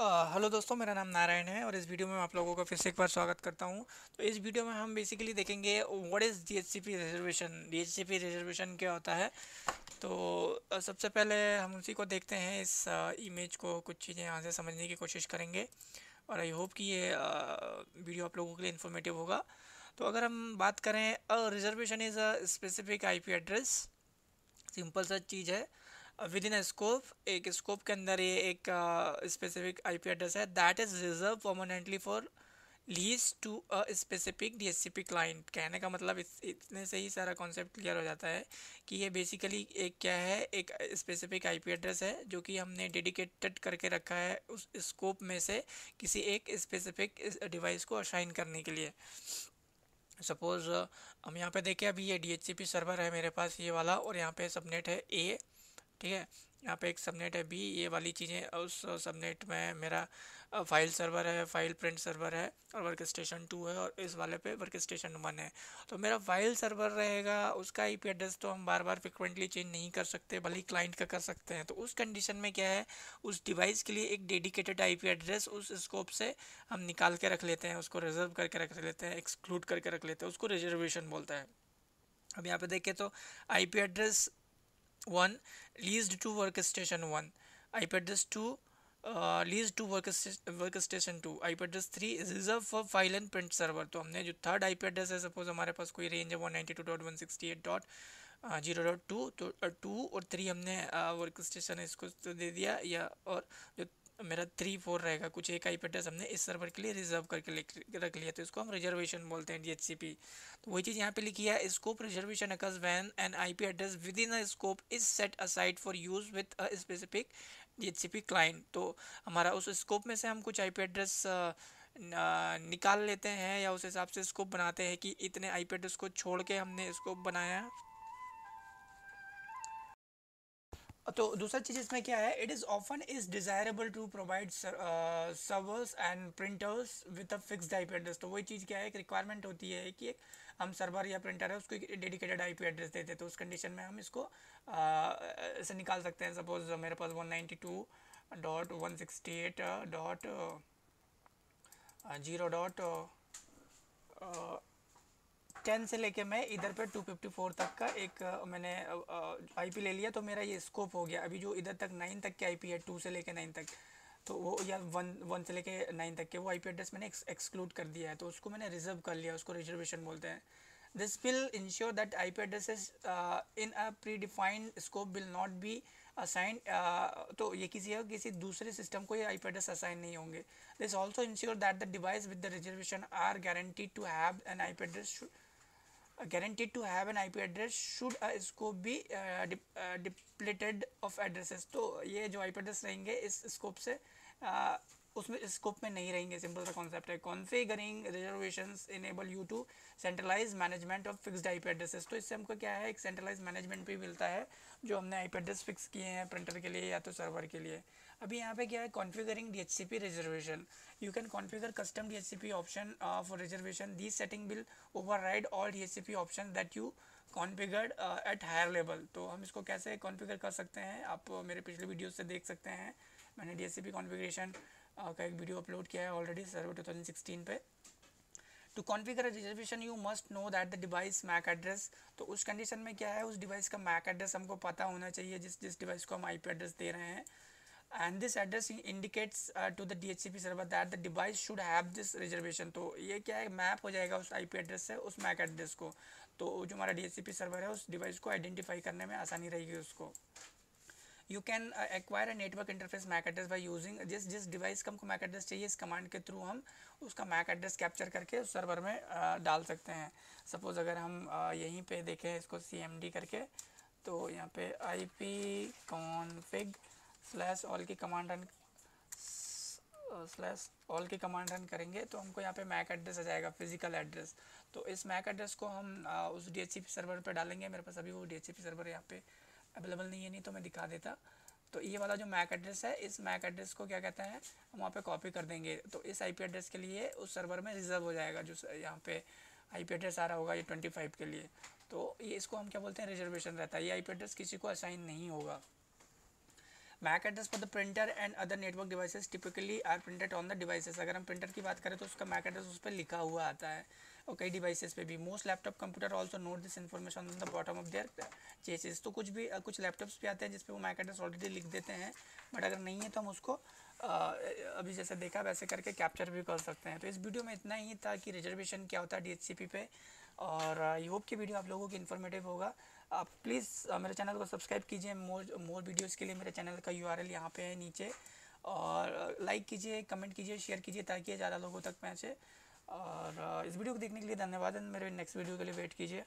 Hello दोस्तों, मेरा नाम नारायण है और इस वीडियो में मैं आप लोगों का फिर से एक बार स्वागत करता हूं। तो इस वीडियो में हम बेसिकली देखेंगे what is DHCP reservation. DHCP reservation क्या होता है। तो सबसे पहले हम उसी को देखते हैं। इस इमेज को कुछ चीज़ें यहाँ से समझने की कोशिश करेंगे और आई होप कि ये वीडियो आप लोगों के लिए इन्फॉर्मेटिव होगा। तो अगर हम बात करें, reservation is a specific IP address. Simple सा चीज़ है। विद इन स्कोप, एक स्कोप के अंदर ये एक स्पेसिफिक आईपी एड्रेस है that is reserve permanently for lease to a specific DHCP client. कहने का मतलब इतने से ही सारा कॉन्सेप्ट क्लियर हो जाता है कि ये बेसिकली एक क्या है, एक स्पेसिफिक आईपी एड्रेस है जो कि हमने डेडिकेटेड करके रखा है उस स्कोप में से किसी एक स्पेसिफिक डिवाइस को असाइन करने के लिए। सपोज हम यहाँ पे देखें, अभी ये डीएचसीपी सर्वर है मेरे पास ये वाला, और यहाँ पे सबनेट है ए। ठीक है, यहाँ पे एक सबनेट है बी। ये वाली चीज़ें उस सबनेट में मेरा फाइल सर्वर है, फाइल प्रिंट सर्वर है, और वर्क स्टेशन 2 है, और इस वाले पे वर्क स्टेशन 1 है। तो मेरा फाइल सर्वर रहेगा, उसका आईपी एड्रेस तो हम बार बार फ्रिक्वेंटली चेंज नहीं कर सकते, भले ही क्लाइंट का कर सकते हैं। तो उस कंडीशन में क्या है, उस डिवाइस के लिए एक डेडिकेटेड आईपी एड्रेस उस स्कोप से हम निकाल के रख लेते हैं, उसको रिजर्व करके रख लेते हैं, एक्सक्लूड करके रख लेते हैं, उसको रिजर्वेशन बोलते हैं। अब यहाँ पे देखें तो IP address 1 leased to workstation 1, IP address 2 leased to workstation 2, IP address 3 is reserved for file and print server। तो हमने जो थर्ड IP एड्रेस है, सपोज हमारे पास कोई रेंज है 192.168.0.2, तो 2 और 3 हमने वर्क स्टेशन इसको तो दे दिया, या और जो मेरा 3 4 रहेगा, कुछ एक आईपी एड्रेस हमने इस सर्वर के लिए रिजर्व करके रख लिया, तो इसको हम रिजर्वेशन बोलते हैं, डीएचसीपी। तो वही चीज़ यहाँ पे लिखी है, scope reservation occurs when an IP address with in a scope is set aside for use with a specific DHCP client. तो हमारा उस स्कोप में से हम कुछ आईपी एड्रेस निकाल लेते हैं, या उस हिसाब से स्कोप बनाते हैं कि इतने आईपी एड्रेस को छोड़ के हमने स्कोप बनाया है। तो दूसरा चीज़ इसमें क्या है, it is often is desirable to provide servers and printers with a fixed IP address. तो वही चीज़ क्या है, एक रिक्वायरमेंट होती है कि एक हम सर्वर या प्रिंटर है उसको एक डेडिकेटेड आईपी एड्रेस देते हैं, तो उस कंडीशन में हम इसको ऐसे निकाल सकते हैं। सपोज मेरे पास 192.168.0.10 से लेके मैं इधर पे 254 तक का एक मैंने आईपी ले लिया, तो मेरा ये स्कोप हो गया। अभी जो इधर तक 9 तक के आईपी है, 2 से लेके 9 तक, तो वो या 1 से लेके 9 तक के वो आईपी एड्रेस मैंने एक्सक्लूड कर दिया है, तो उसको मैंने रिजर्व कर लिया, उसको रिजर्वेशन बोलते हैं। This will ensure that IP addresses in a pre defined scope will not be assign. तो ये किसी दूसरे सिस्टम को ये आईपी एड्रेस असाइन नहीं होंगे। This also ensure that the device with the reservation are guaranteed to have an IP address guaranteed to have an IP address should a scope be depleted of addresses। तो ये जो IP address रहेंगे इस scope से उसमें scope में नहीं रहेंगे। सिंपल सा कॉन्सेप्ट है। Configuring reservations enable you to centralise management of fixed IP addresses. तो इससे हमको क्या है, एक सेंट्रलाइज मैनेजमेंट भी मिलता है जो हमने आईपी एड्रेस फिक्स किए हैं प्रिंटर के लिए या तो सर्वर के लिए। अभी यहाँ पे क्या है, configuring DHCP reservation. You can configure custom DHCP option for reservation. This setting will override all DHCP option that you configured at higher level. तो हम इसको कैसे कॉन्फ़िगर कर सकते हैं, आप मेरे पिछले वीडियो से देख सकते हैं। मैंने डीएचसीपी कॉन्फ़िगरेशन का एक वीडियो अपलोड किया है ऑलरेडी सर्वर 2016 पे। To configure reservation you must know that the device MAC address. तो उस कंडीशन में क्या है, उस डिवाइस का मैक एड्रेस हमको पता होना चाहिए, जिस डिवाइस को हम आईपी एड्रेस दे रहे हैं। And this address indicates to the DHCP server that the device should have this reservation. तो ये क्या है, मैप हो जाएगा उस आईपी एड्रेस से उस मैक एड्रेस को। तो जो हमारा डीएचसीपी सर्वर है उस डिवाइस को आइडेंटिफाई करने में आसानी रहेगी उसको। You can acquire a network interface MAC address by using जिस डिवाइस का हमको मैक एड्रेस चाहिए, इस कमांड के थ्रू हम उसका मैक एड्रेस कैप्चर करके उस सर्वर में डाल सकते हैं। सपोज अगर हम यहीं पे देखें इसको CMD करके, तो यहाँ पे IP config स्लैश ऑल की कमांड रन स्लैश ऑल की कमांड रन करेंगे तो हमको यहाँ पे मैक एड्रेस आ जाएगा, फिजिकल एड्रेस। तो इस मैक एड्रेस को हम उस DHCP सर्वर पे डालेंगे। मेरे पास अभी वो DHCP सर्वर यहाँ पे अवेलेबल नहीं है, नहीं तो मैं दिखा देता। तो ये वाला जो मैक एड्रेस है, इस मैक एड्रेस को क्या कहते हैं, हम वहाँ पे कॉपी कर देंगे। तो इस आईपी एड्रेस के लिए उस सर्वर में रिजर्व हो जाएगा, जो यहाँ पे आईपी एड्रेस आ रहा होगा ये 25 के लिए। तो ये इसको हम क्या बोलते हैं, रिजर्वेशन रहता है। ये आईपी एड्रेस किसी को असाइन नहीं होगा। MAC address for the printer and other network devices typically are printed on the devices. अगर हम प्रिंटर की बात करें तो उसका मैक एड्रेस उस पर लिखा हुआ आता है, और कई डिवाइसेस पे भी। Most laptop computer also note this information on the bottom of their chassis. तो कुछ लैपटॉप्स भी आते हैं जिसपे वो मैक एड्रेस ऑलरेडी लिख देते हैं, बट अगर नहीं है तो हम उसको अभी जैसे देखा वैसे करके कैप्चर भी कर सकते हैं। तो इस वीडियो में इतना ही था कि रिजर्वेशन क्या होता है DHCP पे, और आई होप कि वीडियो आप लोगों को इन्फॉर्मेटिव होगा। आप प्लीज़ मेरे चैनल को सब्सक्राइब कीजिए। मोर वीडियोज़ के लिए मेरे चैनल का URL यहाँ पे है नीचे, और लाइक कीजिए, कमेंट कीजिए, शेयर कीजिए ताकि ये ज़्यादा लोगों तक पहुँचे। और इस वीडियो को देखने के लिए धन्यवाद। मेरे नेक्स्ट वीडियो के लिए वेट कीजिए।